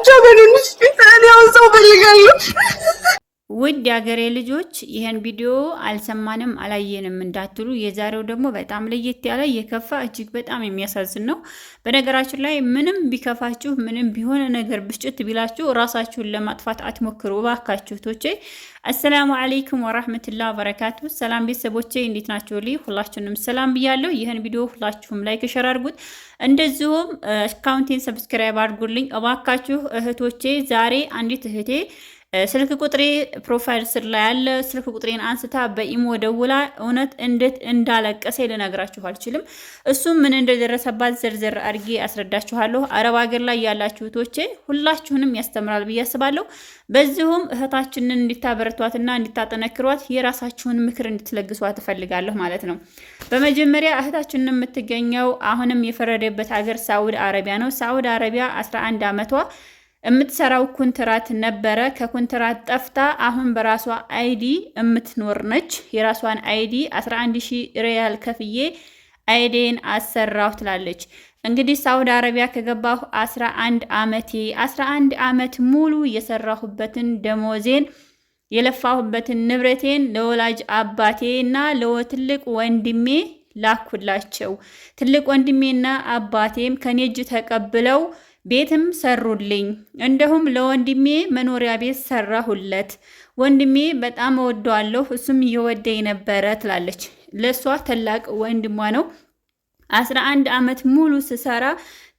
ናቸው በሉንሽ ያው ሰው ፈልጋለሁ። ውድ የሀገሬ ልጆች ይህን ቪዲዮ አልሰማንም አላየንም እንዳትሉ፣ የዛሬው ደግሞ በጣም ለየት ያለ የከፋ እጅግ በጣም የሚያሳዝን ነው። በነገራችን ላይ ምንም ቢከፋችሁ ምንም ቢሆን ነገር ብስጭት ቢላችሁ ራሳችሁን ለማጥፋት አትሞክሩ እባካችሁ ቶቼ። አሰላሙ አለይኩም ወራህመቱላሂ ወበረካቱ። ሰላም ቤተሰቦቼ እንዴት ናችሁ? ሁላችሁንም ሰላም ብያለሁ። ይህን ቪዲዮ ሁላችሁም ላይክ ሸር አድርጉት፣ እንደዚሁም አካውንቴን ሰብስክራይብ አድርጉልኝ እባካችሁ እህቶቼ። ዛሬ አንዲት እህቴ ስልክ ቁጥሬ ፕሮፋይል ስር ላይ ያለ ስልክ ቁጥሬን አንስታ በኢሞ ደውላ እውነት እንዴት እንዳለቀሰ ልነግራችሁ አልችልም። እሱም ምን እንደደረሰባት ዝርዝር አድርጌ አስረዳችኋለሁ። አረብ ሀገር ላይ ያላችሁ እህቶቼ ሁላችሁንም ያስተምራል ብዬ አስባለሁ። በዚሁም እህታችንን እንድታበረቷትና እንድታጠነክሯት የራሳችሁን ምክር እንድትለግሷት እፈልጋለሁ ማለት ነው። በመጀመሪያ እህታችንን የምትገኘው አሁንም የፈረደበት ሀገር ሳውዲ አረቢያ ነው። ሳውዲ አረቢያ 11 ዓመቷ የምትሰራው ኮንትራት ነበረ። ከኮንትራት ጠፍታ አሁን በራሷ አይዲ የምትኖር ነች። የራሷን አይዲ 11,000 ሪያል ከፍዬ አይዲን አሰራሁ ትላለች። እንግዲህ ሳውዲ አረቢያ ከገባሁ 11 ዓመቴ 11 ዓመት ሙሉ የሰራሁበትን ደሞዜን የለፋሁበትን ንብረቴን ለወላጅ አባቴና ለትልቅ ወንድሜ ላኩላቸው። ትልቅ ወንድሜና አባቴም ከኔ እጅ ተቀብለው ቤትም ሰሩልኝ። እንደሁም ለወንድሜ መኖሪያ ቤት ሰራሁለት። ወንድሜ በጣም እወደዋለሁ፣ እሱም እየወደኝ ነበረ ትላለች። ለሷ ታላቅ ወንድሟ ነው። 11 ዓመት ሙሉ ስሰራ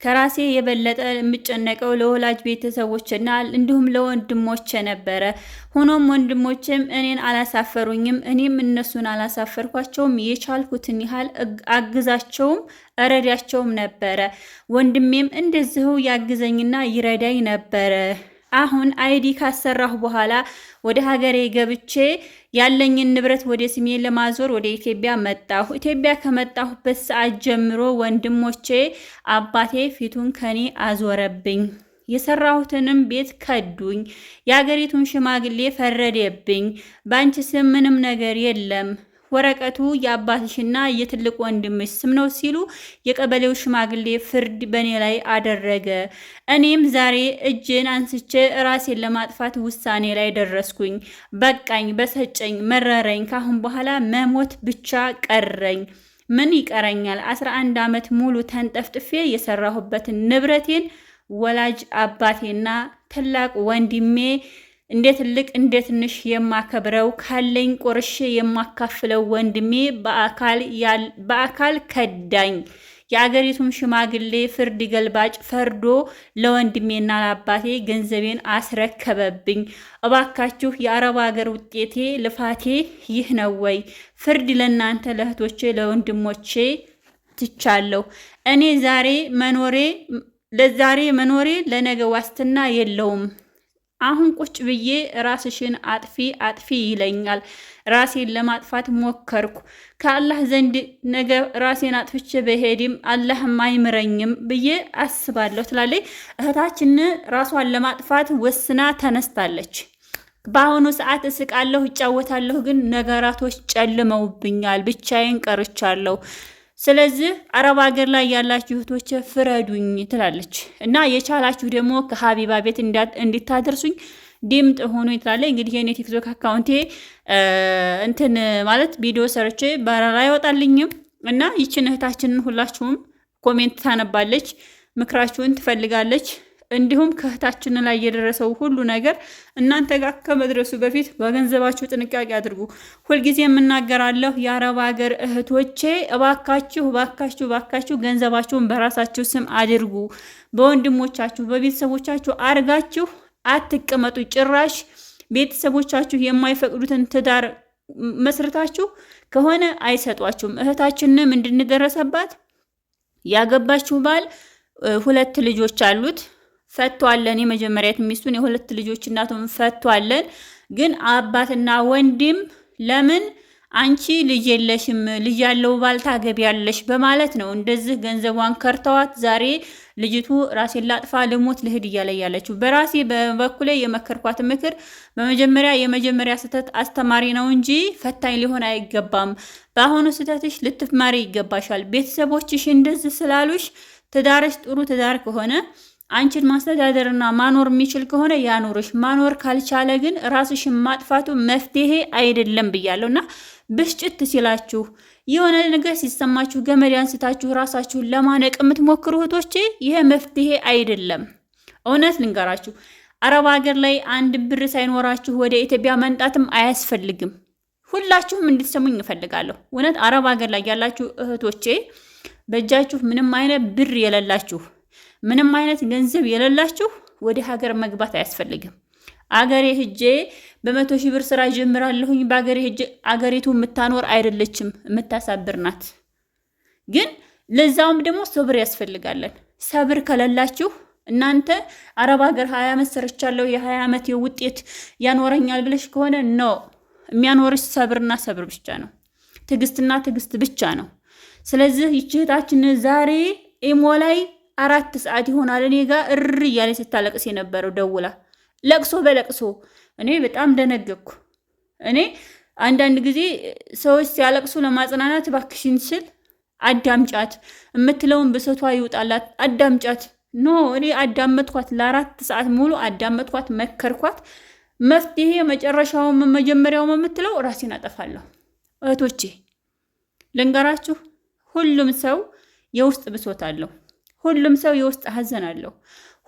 ከራሴ የበለጠ የምጨነቀው ለወላጅ ቤተሰቦችና እንዲሁም ለወንድሞቼ ነበረ። ሆኖም ወንድሞቼም እኔን አላሳፈሩኝም፣ እኔም እነሱን አላሳፈርኳቸውም። የቻልኩትን ያህል አግዛቸውም እረዳቸውም ነበረ። ወንድሜም እንደዚሁ ያግዘኝና ይረዳኝ ነበረ። አሁን አይዲ ካሰራሁ በኋላ ወደ ሀገሬ ገብቼ ያለኝን ንብረት ወደ ስሜ ለማዞር ወደ ኢትዮጵያ መጣሁ። ኢትዮጵያ ከመጣሁበት ሰዓት ጀምሮ ወንድሞቼ አባቴ ፊቱን ከኔ አዞረብኝ። የሰራሁትንም ቤት ከዱኝ። የሀገሪቱን ሽማግሌ ፈረደብኝ። ባንቺ ስም ምንም ነገር የለም፣ ወረቀቱ የአባትሽና የትልቅ ወንድምሽ ስም ነው ሲሉ የቀበሌው ሽማግሌ ፍርድ በእኔ ላይ አደረገ። እኔም ዛሬ እጄን አንስቼ ራሴን ለማጥፋት ውሳኔ ላይ ደረስኩኝ። በቃኝ፣ በሰጨኝ፣ መረረኝ። ካሁን በኋላ መሞት ብቻ ቀረኝ። ምን ይቀረኛል? 11 ዓመት ሙሉ ተንጠፍጥፌ የሰራሁበትን ንብረቴን ወላጅ አባቴና ታላቅ ወንድሜ እንደ ትልቅ እንደ ትንሽ የማከብረው ካለኝ ቆርሼ የማካፍለው ወንድሜ በአካል ከዳኝ። የአገሪቱም ሽማግሌ ፍርድ ገልባጭ ፈርዶ ለወንድሜና ለአባቴ ገንዘቤን አስረከበብኝ። እባካችሁ የአረብ ሀገር ውጤቴ ልፋቴ ይህ ነው ወይ? ፍርድ ለእናንተ ለእህቶቼ ለወንድሞቼ ትቻለሁ። እኔ ዛሬ መኖሬ ለነገ ዋስትና የለውም። አሁን ቁጭ ብዬ ራስሽን አጥፊ ይለኛል። ራሴን ለማጥፋት ሞከርኩ። ከአላህ ዘንድ ነገ ራሴን አጥፍቼ በሄድም አላህም አይምረኝም ብዬ አስባለሁ ትላለች። እህታችን ራሷን ለማጥፋት ወስና ተነስታለች። በአሁኑ ሰዓት እስቃለሁ፣ እጫወታለሁ፣ ግን ነገራቶች ጨልመውብኛል፣ ብቻዬን ቀርቻለሁ። ስለዚህ አረብ ሀገር ላይ ያላችሁ እህቶች ፍረዱኝ ትላለች። እና የቻላችሁ ደግሞ ከሀቢባ ቤት እንድታደርሱኝ ድምጥ ሆኖ ትላለች። እንግዲህ የኔ ቲክቶክ አካውንቴ እንትን ማለት ቪዲዮ ሰርቼ በረራ አይወጣልኝም እና ይችን እህታችንን ሁላችሁም ኮሜንት ታነባለች፣ ምክራችሁን ትፈልጋለች። እንዲሁም ከእህታችን ላይ የደረሰው ሁሉ ነገር እናንተ ጋር ከመድረሱ በፊት በገንዘባችሁ ጥንቃቄ አድርጉ። ሁልጊዜ የምናገራለሁ የአረብ ሀገር እህቶቼ እባካችሁ ገንዘባችሁን በራሳችሁ ስም አድርጉ። በወንድሞቻችሁ በቤተሰቦቻችሁ አርጋችሁ አትቀመጡ። ጭራሽ ቤተሰቦቻችሁ የማይፈቅዱትን ትዳር መስርታችሁ ከሆነ አይሰጧችሁም። እህታችን ምንድን ደረሰባት? ያገባችሁ ባል 2 ልጆች አሉት። ፈቷለን። የመጀመሪያ ሚስቱን የ2 ልጆች እናቱን ፈቷለን። ግን አባትና ወንድም ለምን አንቺ ልጅ የለሽም ልጅ ያለው ባል ታገቢያለሽ በማለት ነው እንደዚህ ገንዘቧን ከርተዋት ዛሬ ልጅቱ ራሴን ላጥፋ ልሞት ልሂድ እያለ ያለችው። በራሴ በበኩሌ የመከርኳት ምክር የመጀመሪያ ስህተት አስተማሪ ነው እንጂ ፈታኝ ሊሆን አይገባም። በአሁኑ ስህተትሽ ልትማሪ ይገባሻል። ቤተሰቦችሽ እንደዚህ ስላሉሽ ትዳርሽ ጥሩ ትዳር ከሆነ አንቺን ማስተዳደርና ማኖር የሚችል ከሆነ ያኖርሽ። ማኖር ካልቻለ ግን ራስሽን ማጥፋቱ መፍትሄ አይደለም ብያለሁና ብስጭት ሲላችሁ የሆነ ነገር ሲሰማችሁ ገመድ አንስታችሁ ራሳችሁን ለማነቅ የምትሞክሩ እህቶቼ ይሄ መፍትሄ አይደለም። እውነት ልንገራችሁ፣ አረብ ሀገር ላይ አንድ ብር ሳይኖራችሁ ወደ ኢትዮጵያ መምጣትም አያስፈልግም። ሁላችሁም እንድትሰሙኝ እፈልጋለሁ። እውነት አረብ ሀገር ላይ ያላችሁ እህቶቼ በእጃችሁ ምንም አይነት ብር የሌላችሁ፣ ምንም አይነት ገንዘብ የሌላችሁ ወደ ሀገር መግባት አያስፈልግም። አገሬ ሂጄ በ100 ሺህ ብር ስራ ጀምራለሁኝ በአገሬ ሂጄ አገሪቱ የምታኖር አይደለችም፣ የምታሳብር ናት። ግን ለዛውም ደግሞ ሰብር ያስፈልጋለን። ሰብር ከሌላችሁ እናንተ አረብ ሀገር 20 ዓመት ሰርቻለሁ የ20 ዓመት ውጤት ያኖረኛል ብለሽ ከሆነ ነው የሚያኖርሽ ሰብርና ሰብር ብቻ ነው። ትዕግስትና ትዕግስት ብቻ ነው። ስለዚህ ይችህታችን ዛሬ ኢሞ ላይ 4 ሰዓት ይሆናል እኔ ጋር እያለች ስታለቅስ የነበረው ደውላ ለቅሶ በለቅሶ እኔ በጣም ደነገኩ። እኔ አንዳንድ ጊዜ ሰዎች ሲያለቅሱ ለማጽናናት እባክሽን ስል አዳምጫት የምትለውን ብሰቷ ይውጣላት አዳምጫት። ኖ እኔ አዳመጥኳት፣ ለ4 ሰዓት ሙሉ አዳመጥኳት፣ መከርኳት። መፍትሄ መጨረሻውም መጀመሪያውም የምትለው ራሴን አጠፋለሁ። እህቶቼ ልንገራችሁ፣ ሁሉም ሰው የውስጥ ብሶት አለው። ሁሉም ሰው የውስጥ ሀዘን አለው።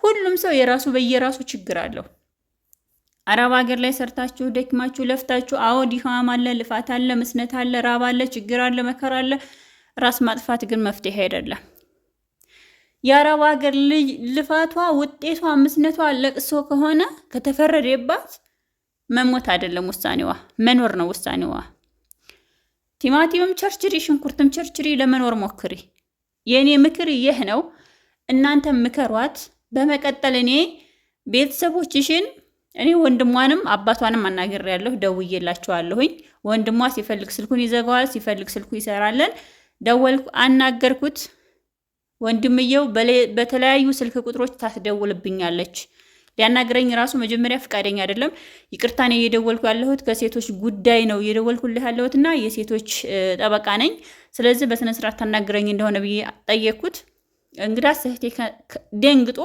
ሁሉም ሰው የራሱ በየራሱ ችግር አለው። አረብ ሀገር ላይ ሰርታችሁ ደክማችሁ ለፍታችሁ፣ አዎ ድካም አለ፣ ልፋት አለ፣ መስነት አለ፣ ራብ አለ፣ ችግር አለ፣ መከራ አለ። ራስ ማጥፋት ግን መፍትሄ አይደለም። የአረብ ሀገር ልጅ ልፋቷ ውጤቷ ምስነቷ ለቅሶ ከሆነ ከተፈረደባት መሞት አይደለም ውሳኔዋ፣ መኖር ነው ውሳኔዋ። ቲማቲምም ቸርችሪ፣ ሽንኩርትም ቸርችሪ፣ ለመኖር ሞክሪ። የእኔ ምክር ይህ ነው። እናንተ ምከሯት። በመቀጠል እኔ ቤተሰቦችሽን እኔ ወንድሟንም አባቷንም አናግሬያለሁ፣ ደውዬላቸዋለሁኝ። ወንድሟ ሲፈልግ ስልኩን ይዘጋዋል፣ ሲፈልግ ስልኩ ይሰራለን። ደወልኩ፣ አናገርኩት። ወንድምየው በተለያዩ ስልክ ቁጥሮች ታስደውልብኛለች። ሊያናግረኝ ራሱ መጀመሪያ ፍቃደኛ አይደለም። ይቅርታ ነው እየደወልኩ ያለሁት ከሴቶች ጉዳይ ነው እየደወልኩልህ ያለሁትና የሴቶች ጠበቃ ነኝ። ስለዚህ በስነ ስርዓት ታናግረኝ እንደሆነ ብዬ ጠየቅኩት። እንግዳስ እህቴ ደንግጦ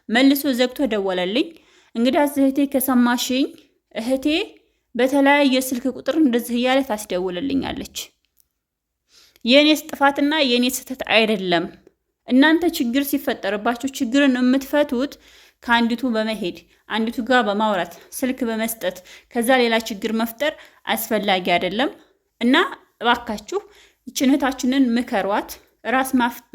መልሶ ዘግቶ ደወለልኝ። እንግዳስ እህቴ ከሰማሽኝ እህቴ በተለያየ ስልክ ቁጥር እንደዚህ እያለ ታስደውልልኛለች። የኔስ ጥፋትና የኔ ስህተት አይደለም። እናንተ ችግር ሲፈጠርባችሁ ችግርን የምትፈቱት ከአንዲቱ በመሄድ አንዲቱ ጋር በማውራት ስልክ በመስጠት ከዛ ሌላ ችግር መፍጠር አስፈላጊ አይደለም እና እባካችሁ ይችን እህታችንን ምከሯት። ራስ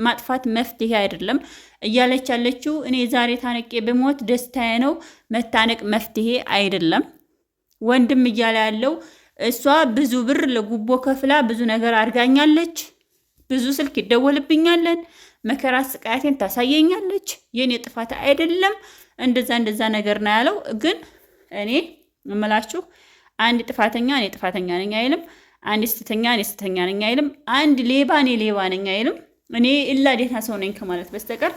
ማጥፋት መፍትሄ አይደለም እያለች ያለችው እኔ ዛሬ ታነቄ በሞት ደስታዬ ነው፣ መታነቅ መፍትሄ አይደለም። ወንድም እያለ ያለው እሷ ብዙ ብር ለጉቦ ከፍላ ብዙ ነገር አድርጋኛለች፣ ብዙ ስልክ ይደወልብኛለን፣ መከራ ስቃያቴን ታሳየኛለች፣ የኔ ጥፋት አይደለም እንደዛ ነገር ነው ያለው። ግን እኔ እምላችሁ አንድ ጥፋተኛ እኔ ጥፋተኛ ነኝ አይልም፣ አንድ ስተኛ እኔ ስተኛ ነኝ አይልም፣ አንድ ሌባ እኔ ሌባ ነኝ አይልም። እኔ ኢላ ዴታ ሰው ነኝ ከማለት በስተቀር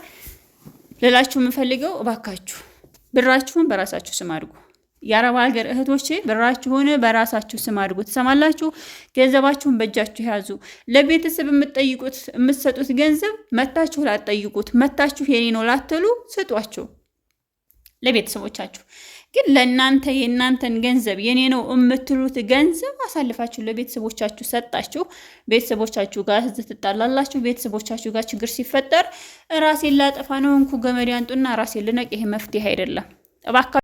ልላችሁ የምፈልገው እባካችሁ ብራችሁን በራሳችሁ ስም አድርጉ። የአረብ ሀገር እህቶቼ ብራችሁን በራሳችሁ ስም አድርጉ። ትሰማላችሁ? ገንዘባችሁን በእጃችሁ ያዙ። ለቤተሰብ የምትጠይቁት የምትሰጡት ገንዘብ መታችሁ ላትጠይቁት፣ መታችሁ የኔ ነው ላትሉ ስጧቸው ለቤተሰቦቻችሁ። ግን ለእናንተ የእናንተን ገንዘብ የኔ ነው የምትሉት ገንዘብ አሳልፋችሁ ለቤተሰቦቻችሁ ሰጣችሁ። ቤተሰቦቻችሁ ጋር ትጣላላችሁ። ቤተሰቦቻችሁ ጋር ችግር ሲፈጠር ራሴን ላጠፋ ነው እንኩ ገመድ ያንጡና ራሴን ልነቅ። ይሄ መፍትሄ አይደለም። እባካ